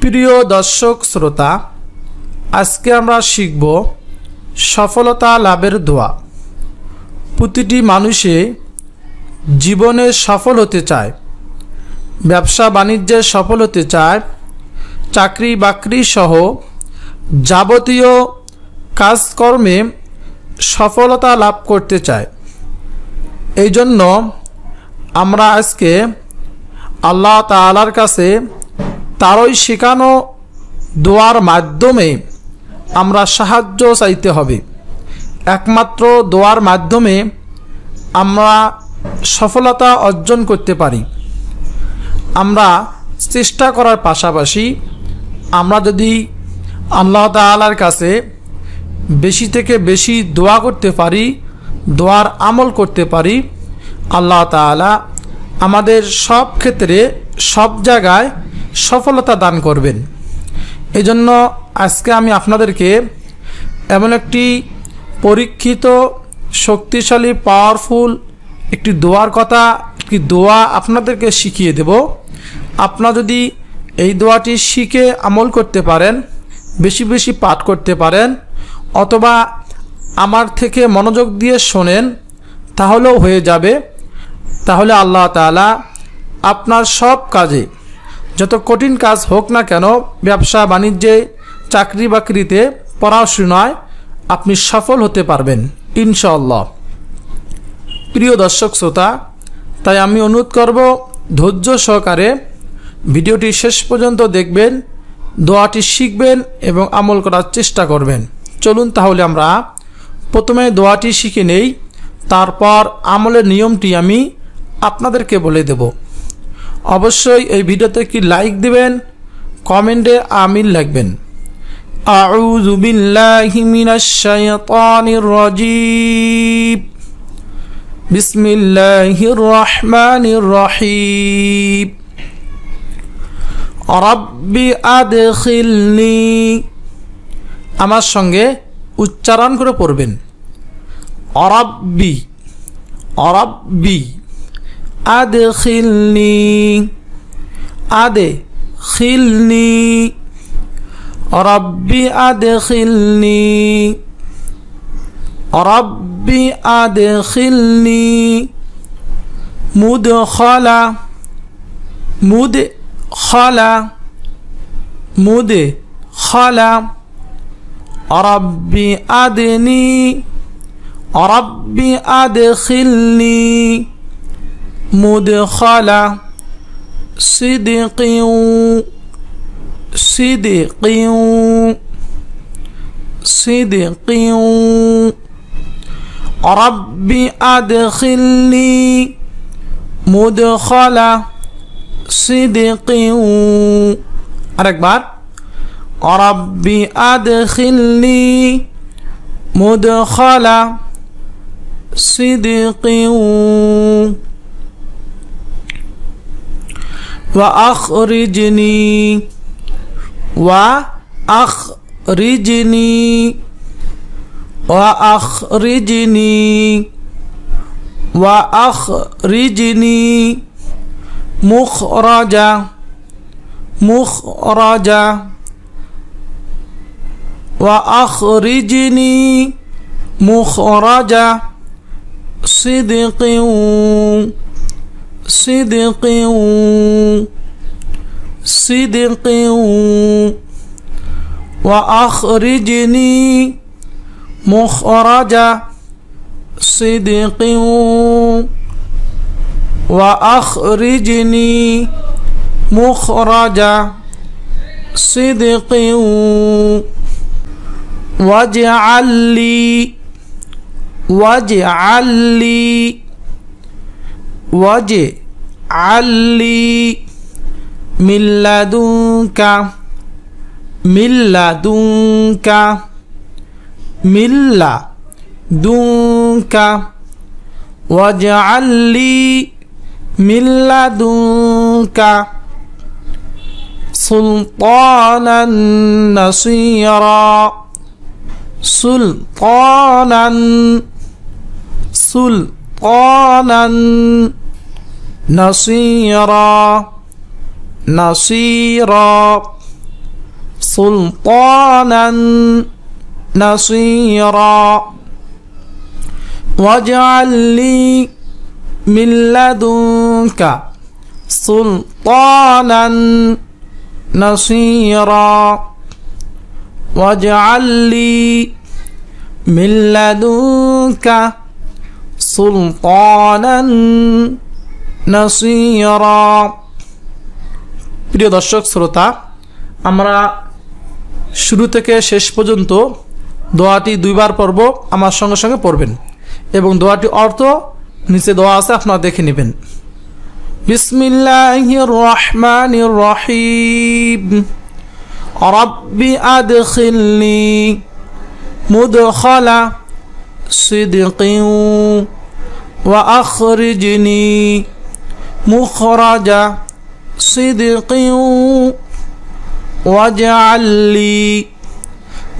প্রিয় দর্শক শ্রোতা, আজকে আমরা শিখব সফলতা লাভের দোয়া। প্রতিটি মানুষে জীবনে সফল হতে চায়, ব্যবসা বাণিজ্যে সফল হতে চায়, চাকরি বাকরি সহ যাবতীয় কাজকর্মে সফলতা লাভ করতে চায়। এই জন্য আমরা আজকে আল্লাহ তাআলার কাছে তারই শেখানো দোয়ার মাধ্যমে আমরা সাহায্য চাইতে হবে। একমাত্র দোয়ার মাধ্যমে আমরা সফলতা অর্জন করতে পারি। আমরা চেষ্টা করার পাশাপাশি আমরা যদি আল্লাহ তাআলার কাছে বেশি থেকে বেশি দোয়া করতে পারি, দোয়ার আমল করতে পারি, আল্লাহ তাআলা আমাদের সব ক্ষেত্রে সব জায়গায় সফলতা দান করবেন। এজন্য আজকে আমি আপনাদেরকে এমন একটি পরীক্ষিত, শক্তিশালী, পাওয়ারফুল একটি দোয়ার কথা, একটি দোয়া আপনাদেরকে শিখিয়ে দেব। আপনারা যদি এই দোয়াটি শিখে আমল করতে পারেন, বেশি বেশি পাঠ করতে পারেন, অথবা আমার থেকে মনোযোগ দিয়ে শোনেন, তাহলেও হয়ে যাবে। তাহলে আল্লাহ তাআলা আপনার সব কাজে, যত কঠিন কাজ হোক না কেন, ব্যবসা বাণিজ্যে, চাকরি বাকরিতে, পড়াশোনায় আপনি সফল হতে পারবেন ইনশাআল্লাহ। প্রিয় দর্শক শ্রোতা, তাই আমি অনুরোধ করব ধৈর্য সহকারে ভিডিওটি শেষ পর্যন্ত দেখবেন, দোয়াটি শিখবেন এবং আমল করার চেষ্টা করবেন। চলুন তাহলে আমরা প্রথমে দোয়াটি শিখে নেই, তারপর আমলের নিয়মটি আমি আপনাদেরকে বলে দেব। অবশ্যই এই ভিডিওতে কি লাইক দিবেন, কমেন্টে আমিন লিখবেন। আউযু বিল্লাহি মিনাশ শাইতানির রাজীম। বিসমিল্লাহির রহমানির রহিম। রাব্বি আদখিলনি, আমার সঙ্গে উচ্চারণ করে পড়বেন। রাব্বি, রাব্বি আদখিলনি, আদখিলনি, রাব্বি আদখিলনি, রাব্বি আদখিলনি মুদখালা, মুদখালা, মুদখালা, রাব্বি আদনি, রাব্বি আদখিলনি মুদখালা সিদকিন, সিদকিন, সিদকিন, রাব্বি আদখিলনি মুদখালা সিদকিন। আরেকবার, রাব্বি আদখিলনি মুদখালা সিদকিন وأخرجني، وأخرجني، وأخرجني، وأخرجني مخرجا، مخرجا، وأخرجني مخرجا صدق، صدق، صدق، وأخرجني مخرج صدق، وأخرجني مخرج صدق، واجعل لي، واجعل لي، واجعل لي من لدنك، من لدنك، من لدنك، واجعل لي من لدنك سلطانا نصيرا، سلطانا، سلطانا نصيرا، نصيرا سلطانا نصيرا واجعل لي من لدنك سلطانا نصيرا واجعل لي من لدنك سلطانا نصيرا। প্রিয় দর্শক শ্রোতা, আমরা শুরু থেকে শেষ পর্যন্ত দোয়াটি দুইবার পড়ব, আমার সঙ্গে সঙ্গে পড়বেন এবং দোয়াটি অর্থ নিচে দোয়া আছে, আপনারা দেখে নেবেন। বিসমিল্লাহির রহমানির রহিম। রব্বি আদখিলনি মুদখালা সিদকিন ওয়া আখরিজনি মুখরাজা সিদকিন ওয়াজআল লি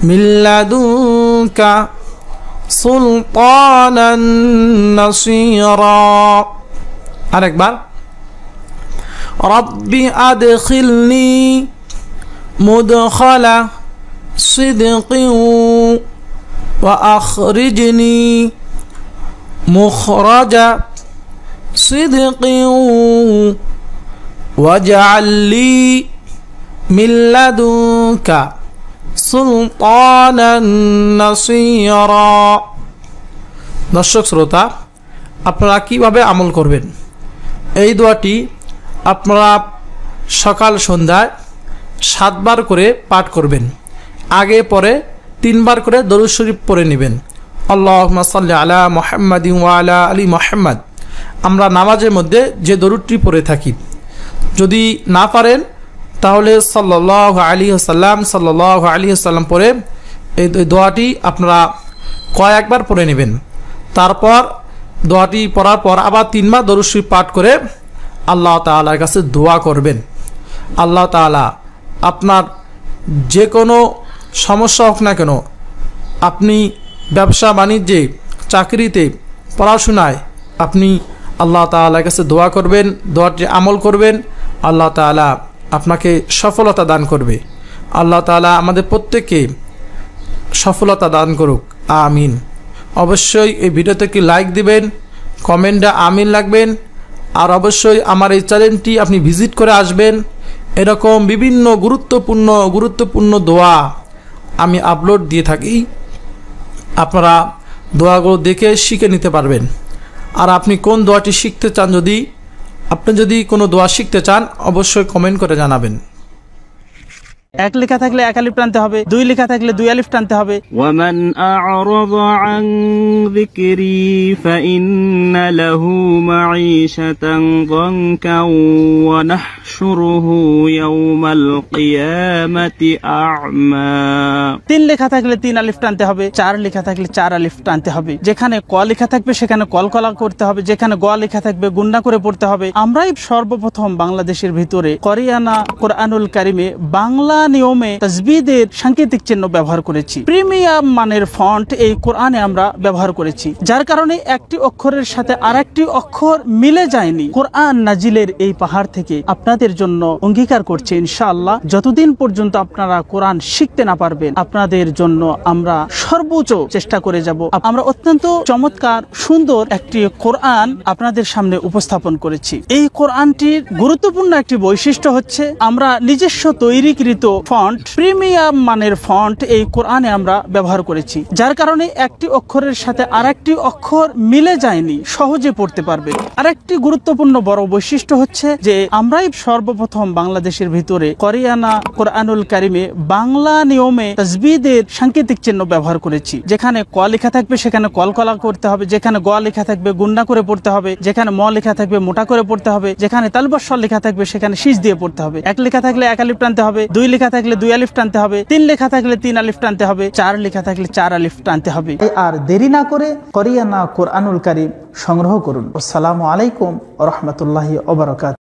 মিন লাদুনকা সুলতানান নাসীরা। আরেকবার, রব্বি আদখিলনি মুদখালা সিদকিন ওয়া আখরিজনি মুখরাজা সিদকিন ওয়াজআল লি মিন লাদুনকা সুলতানান নাসীরা। দর্শক শ্রোতা, আপনারা কিভাবে আমল করবেন? এই দোয়াটি আপনারা সকাল সন্ধ্যায় 7 বার করে পাঠ করবেন। আগে পরে 3 বার করে দরুদ শরীফ পড়ে নেবেন। আল্লাহুম্মা সাল্লি আলা মুহাম্মাদিন ওয়া আলা আলি মুহাম্মাদ। আমরা নামাজের মধ্যে যে দরুদটি পড়ে থাকি, যদি না পারেন তাহলে সাল্লাল্লাহু আলাইহি ওয়াসাল্লাম পড়ে এই দোয়াটি আপনারা কয়েকবার পড়ে নেবেন। তারপর দোয়াটি পড়ার পর আবার 3 বার দরুদ শরীফ পাঠ করে আল্লাহ তাআলার কাছে দোয়া করবেন। আল্লাহ তাআলা আপনার যে কোনো সমস্যা হোক না কেন, আপনি ব্যবসা বাণিজ্যে, চাকরিতে, পড়াশোনায় আপনি আল্লাহ তাআলার কাছে দোয়া করবেন, দোয়াটি আমল করবেন, আল্লাহ তাআলা আপনাকে সফলতা দান করবে। আল্লাহ তাআলা আমাদের প্রত্যেককে সফলতা দান করুক, আমিন। অবশ্যই এই ভিডিওতে কি লাইক দিবেন, কমেন্টে আমিন লাগবেন, আর অবশ্যই আমার এই চ্যানেলটি আপনি ভিজিট করে আসবেন। এরকম বিভিন্ন গুরুত্বপূর্ণ দোয়া আমি আপলোড দিয়ে থাকি, আপনারা দোয়াগুলো দেখে শিখে নিতে পারবেন। আর আপনি কোন দোয়াটি শিখতে চান, আপনি যদি কোনো দোয়া শিখতে চান অবশ্যই কমেন্ট করে জানাবেন। এক লেখা থাকলে এক আলিফ টানতে হবে, 2 লেখা থাকলে 2 আলিফ টানতে হবে। ওয়ামান আ'রাযা আন যিকরি ফাইন্না লাহু মাঈশাতান যানকা ওয়া নাহশুরুহু ইয়াওমাল কিয়ামাতি আ'মা। 3 লেখা থাকলে 3 আলিফ টানতে হবে, 4 লেখা থাকলে 4 আলিফ টানতে হবে। যেখানে ক লেখা থাকবে সেখানে কলকলা করতে হবে, যেখানে গ লেখা থাকবে গুণনা করে পড়তে হবে। আমরাই সর্বপ্রথম বাংলাদেশের ভিতরে কোরিয়ানা কোরআনুল কারিমে বাংলা নিয়মে তাসবিদের সাংকেতিক চিহ্ন ব্যবহার করেছি। প্রিমিয়াম মানের ফন্ট এই কোরআনে আমরা ব্যবহার করেছি, যার কারণে একটি অক্ষরের সাথে আরেকটি অক্ষর মিলে যায়নি। কোরআন নাজিলের এই পাহাড় থেকে আপনাদের জন্য অঙ্গীকার করছে ইনশাআল্লাহ, যতদিন পর্যন্ত আপনারা কোরআন শিখতে না পারবেন আপনাদের জন্য আমরা সর্বোচ্চ চেষ্টা করে যাব। আমরা অত্যন্ত চমৎকার সুন্দর একটি কোরআন আপনাদের সামনে উপস্থাপন করেছি। এই কোরআনটির গুরুত্বপূর্ণ একটি বৈশিষ্ট্য হচ্ছে আমরা নিজস্ব তৈরিকৃত ফন্ট, প্রিমিয়াম মানের ফন্ট এই কোরআনে আমরা ব্যবহার করেছি, যার কারণে একটি অক্ষরের সাথে আরেকটি অক্ষর মিলে যায়নি, সহজে পড়তে পারবে। আরেকটি গুরুত্বপূর্ণ বড় বৈশিষ্ট্য হচ্ছে যে আমরাই সর্বপ্রথম বাংলাদেশের ভিতরে কোরিয়ানা কোরআনুল কারিমে বাংলা নিয়মে তাসবিদের সাংকেতিক চিহ্ন ব্যবহার করেছি। যেখানে ক লেখা থাকবে সেখানে কলকলা করতে হবে, যেখানে গ লেখা থাকবে গুণনা করে পড়তে হবে, যেখানে ম লেখা থাকবে মোটা করে পড়তে হবে, যেখানে তালবাসর লেখা থাকবে সেখানে শীষ দিয়ে পড়তে হবে। 1 লেখা থাকলে 1 আলিফ টানতে হবে, 2 লেখা থাকলে 2 আলিফ টানতে হবে, 3 লেখা থাকলে 3 আলিফ টানতে হবে, 4 লেখা থাকলে 4 আলিফ টানতে হবে। আর দেরি না করে কোরিয়ানা কোরআনুল কারীম সংগ্রহ করুন। আসসালামু আলাইকুম ওয়া রাহমাতুল্লাহি ওয়া বারাকাতুহু।